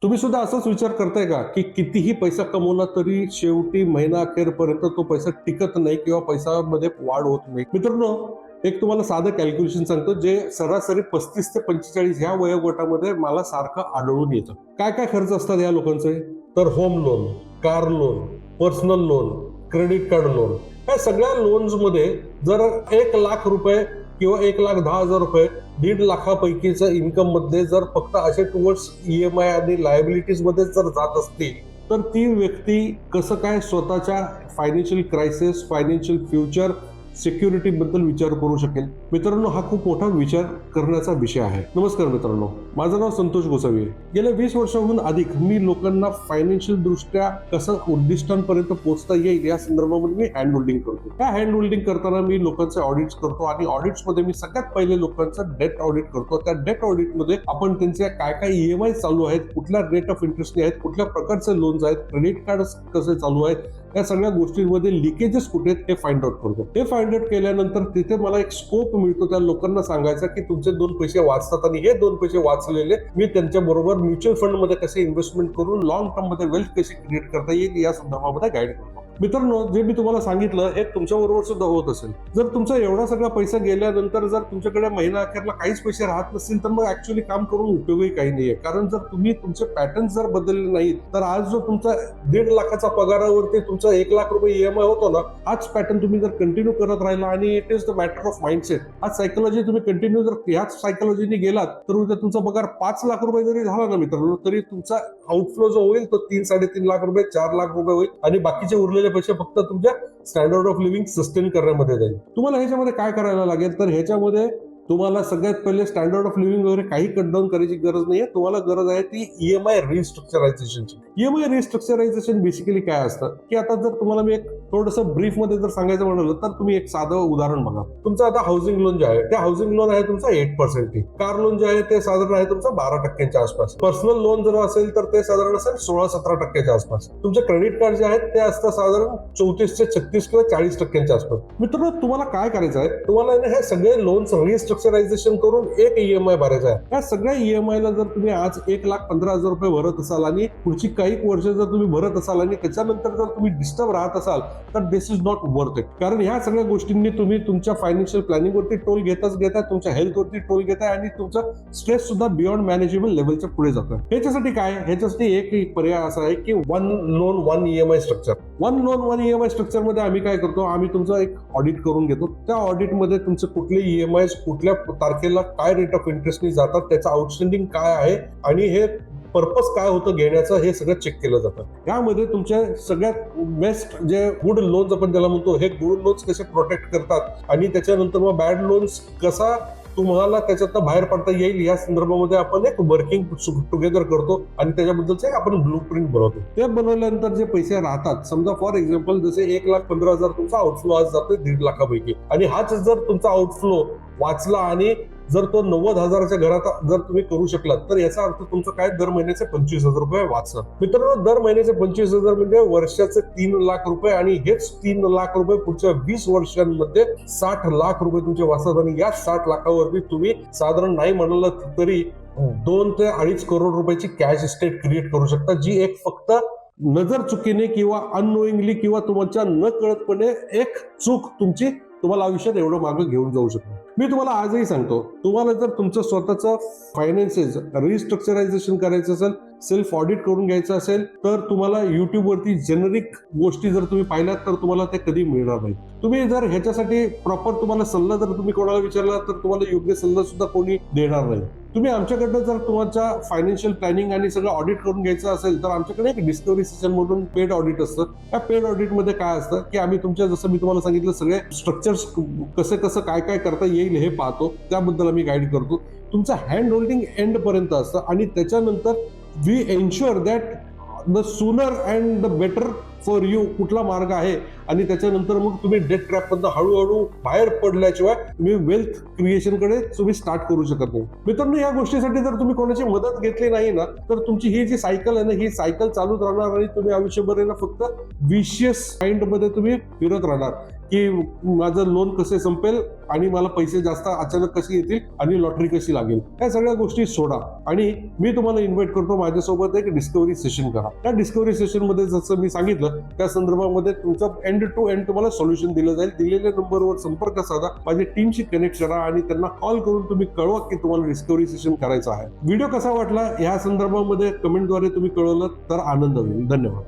तुम्ही सुद्धा असाच विचार करताय का की कितीही पैसा कमवला तरी शेवटी महिना अखेरपर्यंत तो पैसा टिकत नाही किंवा पैशामध्ये वाढ होत नाही? मित्रांनो, एक तुम्हाला साधं कॅल्क्युलेशन सांगतो जे सरासरी 35 ते 45 ह्या वयोगटामध्ये मला सारखं आढळून येतं. काय काय खर्च असतात या लोकांचे? तर home loan, car loan, personal loan, credit card loan, या सगळ्या लोन्स मध्ये जर 1,00,000 रुपये किंवा 1,10,000 रुपये 1.5 लाखापैकीचं इन्कम मध्ये जर फक्त असे टुवर्ड्स EMI आणि लायबिलिटीज मध्ये जर जात असतील तर ती व्यक्ती कसं काय स्वतःच्या financial crisis, financial future security बद्दल विचार करू शकेल? मित्रांनो, हा खूप मोठा विचार करण्याचा विषय आहे. नमस्कार मित्रांनो, माझं नाव संतोष गोसावी. गेल्या 20 वर्षाहून अधिक मी लोकांना फायनान्शियल दृष्ट्या कसं उद्दिष्टांपर्यंत पोहोचता येईल या संदर्भामध्ये मी हँड होल्डिंग करतो. त्या हँड होल्डिंग करताना मी लोकांचे ऑडिट्स करतो आणि ऑडिट्स मध्ये मी सगळ्यात पहिले लोकांचं डेट ऑडिट करतो. त्या डेट ऑडिट मध्ये आपण त्यांचे काय काय EMI चालू आहेत, कुठल्या रेट ऑफ इंटरेस्टने आहेत, कुठल्या प्रकारचे लोन्स आहेत, क्रेडिट कार्ड कसे चालू आहेत, या सगळ्या गोष्टींमध्ये लिकेजेस कुठे आहेत हे फाइंड आउट करतो. हे फाइंड आउट केल्यानंतर तिथे मला एक स्कोप मिळतो त्या लोकांना सांगायचा की तुमचे 2 पैसे वाचतात आणि हे 2 पैसे वाचलेले मी त्यांच्या बरोबर म्युच्युअल फंड मध्ये कसे इन्व्हेस्टमेंट करून लॉंग टर्म मध्ये वेल्थ कशी क्रिएट करता येईल या संदर्भामध्ये गाईड करतो. मित्रांनो, जे मी तुम्हाला सांगितलं हे तुमच्या बरोबर सुद्धा होत असेल. जर तुमचा एवढा सगळा पैसा गेल्यानंतर जर तुमच्याकडे महिना अखेरला काहीच पैसे राहत नसतील तर मग ऍक्च्युअली काम करून उपयोगही काही नाहीये. कारण जर तुम्ही तुमचे पॅटर्न जर बदलले नाहीत तर आज जो तुमचा 1.5 लाखाचा पगारावरती तुमचा 1,00,000 रुपये EMI होतो ना, हाच पॅटर्न तुम्ही जर कंटिन्यू करत राहिला आणि it is the matter of mindset. आज सायकोलॉजी तुम्ही कंटिन्यू जर ह्याच सायकोलॉजीने गेलात तर उद्या तुमचा पगार 5 लाख रुपये जरी झाला ना मित्रांनो, तरी तुमचा आउटफ्लो जो होईल तो 3-3.5 लाख रुपये, 4 लाख रुपये होईल आणि बाकीचे उरलेले पैसे फक्त तुमच्या स्टँडर्ड ऑफ लिव्हिंग सस्टेन करण्यामध्ये जाईल. तुम्हाला ह्याच्यामध्ये काय करायला लागेल तर ह्याच्यामध्ये तुम्हाला सगळ्यात पहिले स्टँडर्ड ऑफ लिव्हिंग वगैरे काही कट डाऊन करायची गरज नाहीये. तुम्हाला गरज आहे ती EMI रिस्ट्रक्चरायझेशनची. EMI रिस्ट्रक्चरायझेशन बेसिकली काय असतं की आता जर तुम्हाला मी एक थोडंसं ब्रीफ मध्ये जर सांगायचं म्हणालं तर तुम्ही एक साधं उदाहरण बघा. तुमचं आता हाऊसिंग लोन जे आहे ते हाऊसिंग लोन आहे तुमचा 8%. कार लोन जे आहे ते साधारण आहे तुमचा 12% आसपास. पर्सनल लोन जर असेल तर ते साधारण असेल 16-17% आसपास. तुमचे क्रेडिट कार्ड जे आहेत ते असतात साधारण 34 ते 36 किंवा 40% आसपास. मित्रांनो, तुम्हाला काय करायचं आहे, तुम्हाला हे सगळे लोन्स रिस्ट्रक्चरायझेशन करून एक EMI भरायचा आहे. या सगळ्या EMI ला जर तुम्ही आज 1,15,000 रुपये भरत असाल आणि पुढची काही वर्ष जर तुम्ही भरत असाल आणि त्याच्यानंतर जर तुम्ही डिस्टर्ब राहत असाल तर दिस इज नॉट वर्थ इट. कारण ह्या सगळ्या गोष्टींनी तुम्ही तुमच्या फायनान्शियल प्लॅनिंग वरती टोल घेताच घेताय, तुमच्या हेल्थ वरती टोल घेताय आणि तुमचा स्ट्रेस सुद्धा बियॉन्ड मॅनेजेबल लेवलच्या पुढे जातोय. ह्याच्यासाठी काय, ह्याच्यासाठी एक पर्याय असा आहे की 1 loan 1 EMI structure. 1 loan 1 EMI structure मध्ये आम्ही काय करतो, आम्ही तुमचं एक ऑडिट करून घेतो. त्या ऑडिट मध्ये तुमचे कुठले EMI कुठल्या तारखेला काय रेट ऑफ इंटरेस्टनी जातात, त्याचं आउटस्टँडिंग काय आहे आणि हे पर्पज काय होतं घेण्याचं हे सगळं चेक केलं जातं. यामध्ये तुमच्या सगळ्यात बेस्ट जे गुड लोन्स आपण त्याला म्हणतो, हे गुड लोन्स कसे प्रोटेक्ट करतात आणि त्याच्यानंतर मग बॅड लोन्स कसा तुम्हाला त्याच्यातनं बाहेर पडता येईल या संदर्भामध्ये आपण एक वर्किंग टुगेदर करतो आणि त्याच्याबद्दलचे आपण ब्लू प्रिंट बनवतो. ते बनवल्यानंतर जे पैसे राहतात, समजा फॉर एक्झाम्पल जसे 1,15,000 तुमचा आउटफ्लो आज जातोय 1.5 लाखापैकी आणि हाच जर तुमचा आउटफ्लो वाचला आणि जर तो 90,000च्या घरात जर तुम्ही करू शकलात तर याचा अर्थ तुमचं काय दर महिन्याचे 25,000 रुपये वाचणार. मित्रांनो, दर महिन्याचे 25,000 म्हणजे वर्षाचे 3 लाख रुपये आणि हेच 3 लाख रुपये पुढच्या 20 वर्षांमध्ये 60 लाख रुपये तुमचे वाचतात आणि या 60 लाखावरती तुम्ही साधारण नाही म्हणाल तरी 2 ते 2.5 करोड रुपयाची कॅश इस्टेट क्रिएट करू शकता, जी एक फक्त नजर चुकीने किंवा अननोईंगली किंवा तुमच्या न कळतपणे एक चूक तुमची तुम्हाला आयुष्यात एवढं मागे घेऊन जाऊ शकतो. मी तुम्हाला आजही सांगतो, तुम्हाला जर तुमचं स्वतःचं फायनान्सेस रिस्ट्रक्चरायझेशन करायचं असेल, सेल्फ ऑडिट करून घ्यायचं असेल तर तुम्हाला युट्यूब वरती जेनरिक गोष्टी जर तुम्ही पाहिल्यात तर तुम्हाला ते कधी मिळणार नाही. तुम्ही जर ह्याच्यासाठी प्रॉपर तुम्हाला सल्ला जर तुम्ही कोणाला विचारला तर तुम्हाला योग्य सल्ला सुद्धा कोणी देणार नाही. तुम्ही आमच्याकडनं जर तुमच्या फायनान्शियल प्लॅनिंग आणि सगळं ऑडिट करून घ्यायचं असेल तर आमच्याकडे एक डिस्कवरी सेशन म्हणून पेड ऑडिट असतं. त्या पेड ऑडिट मध्ये काय असतं की आम्ही तुमच्या जसं मी तुम्हाला सांगितलं सगळे स्ट्रक्चर्स कसं काय काय करता येईल हे पाहतो, त्याबद्दल आम्ही गाईड करतो. तुमचं हँड होल्डिंग एंड पर्यंत असतं आणि त्याच्यानंतर we ensure that the sooner and the better for you कुठला मार्ग आहे आणि त्याच्यानंतर मग तुम्ही डेट ट्रॅपमधनं हळूहळू बाहेर पडल्याशिवाय तुम्ही वेल्थ क्रिएशनकडे तुम्ही स्टार्ट करू शकत नाही. मित्रांनो, या गोष्टीसाठी जर तुम्ही कोणाची मदत घेतली नाही ना, तर तुमची ही जी सायकल आहे ना, ही सायकल चालूच राहणार आणि तुम्ही आयुष्यभर आहे ना फक्त विशियस माइंड मध्ये तुम्ही फिरत राहणार की माझं लोन कसे संपेल आणि मला पैसे जास्त अचानक कसे येतील आणि लॉटरी कशी लागेल. या सगळ्या गोष्टी सोडा आणि मी तुम्हाला इन्व्हाइट करतो माझ्यासोबत एक डिस्कवरी सेशन करा. त्या डिस्कवरी सेशन मध्ये जसं मी सांगितलं त्या संदर्भामध्ये तुमचं एंड टू एंड तुम्हाला सोल्युशन दिलं जाईल. दिलेल्या नंबरवर संपर्क साधा, माझ्या टीमशी कनेक्ट करा आणि त्यांना कॉल करून तुम्ही कळवा की तुम्हाला डिस्कवरी सेशन करायचं आहे. व्हिडिओ कसा वाटला या संदर्भामध्ये कमेंटद्वारे तुम्ही कळवलं तर आनंद होईल. धन्यवाद.